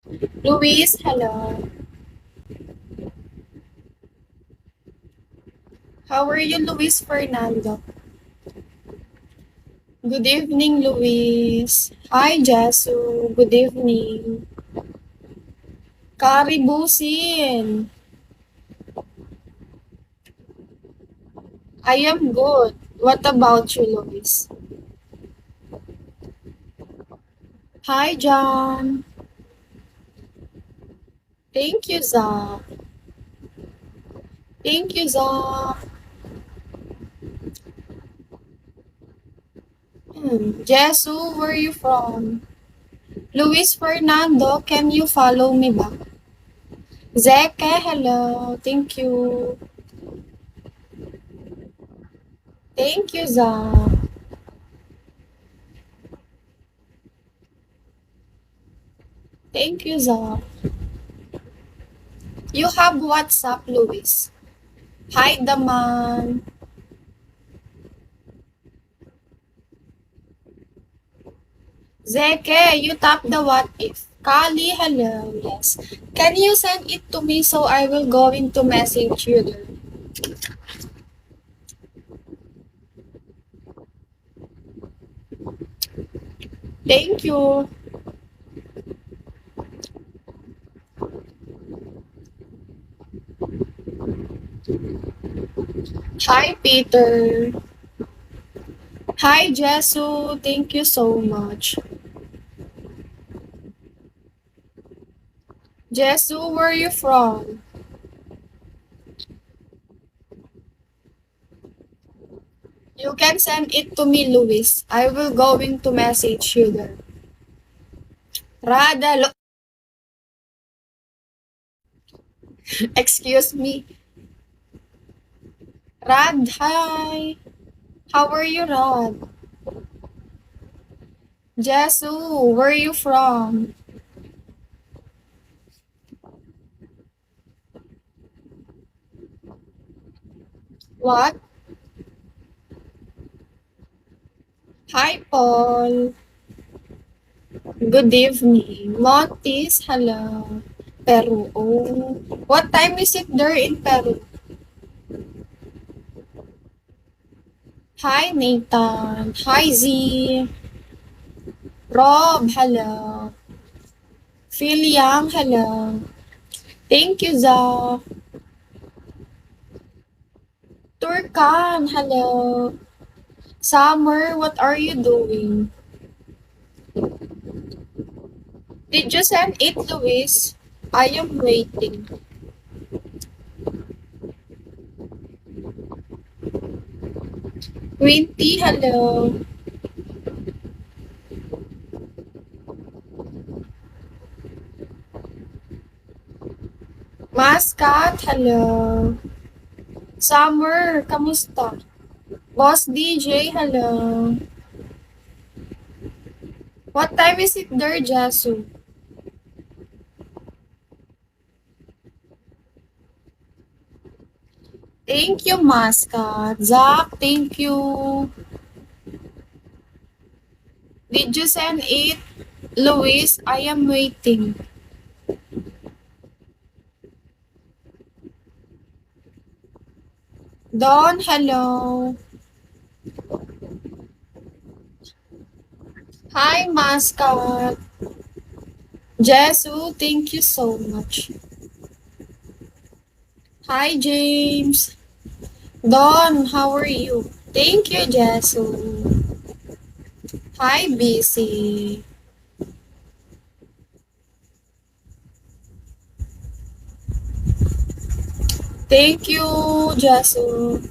Luis, hello. How are you, Luis Fernando? Good evening, Luis. Hi, Jasu. Good evening. Karibusin. I am good. What about you, Luis? Hi, John. Thank you, Zach. Thank you, Zach. Jasu, where are you from? Luis Fernando, can you follow me back? Zeke, hello. Thank you. Thank you, Zach. Thank you, Zach. You have WhatsApp, Luis. Hi, Daman. Zeke, you tap the what if. Kali, hello. Yes. Can you send it to me so I will go into message you there? Thank you. Hi, Peter. Hi, Jesu. Thank you so much. Jesu, where are you from? You can send it to me, Luis. I will going to message you there. Rada, excuse me. Rad, hi. How are you, Rad? Jesu, where are you from? What? Hi, Paul. Good evening. Montis, hello. Peru. Oh. What time is it there in Peru? Hi, Nathan. Hi, Z. Rob, hello. Phil Yang, hello. Thank you, Za. Turkan, hello. Summer, what are you doing? Did you send it, Luis? I am waiting. Quinty, hello. Mascot, hello. Summer, kamusta? Boss DJ, hello. What time is it there, Jasu? Thank you, Mascot. Zach, thank you. Did you send it? Luis, I am waiting. Don, hello. Hi, Mascot. Jesu, thank you so much. Hi, James. Don, how are you? Thank you, Jesu. Hi, BC. Thank you, Jesu.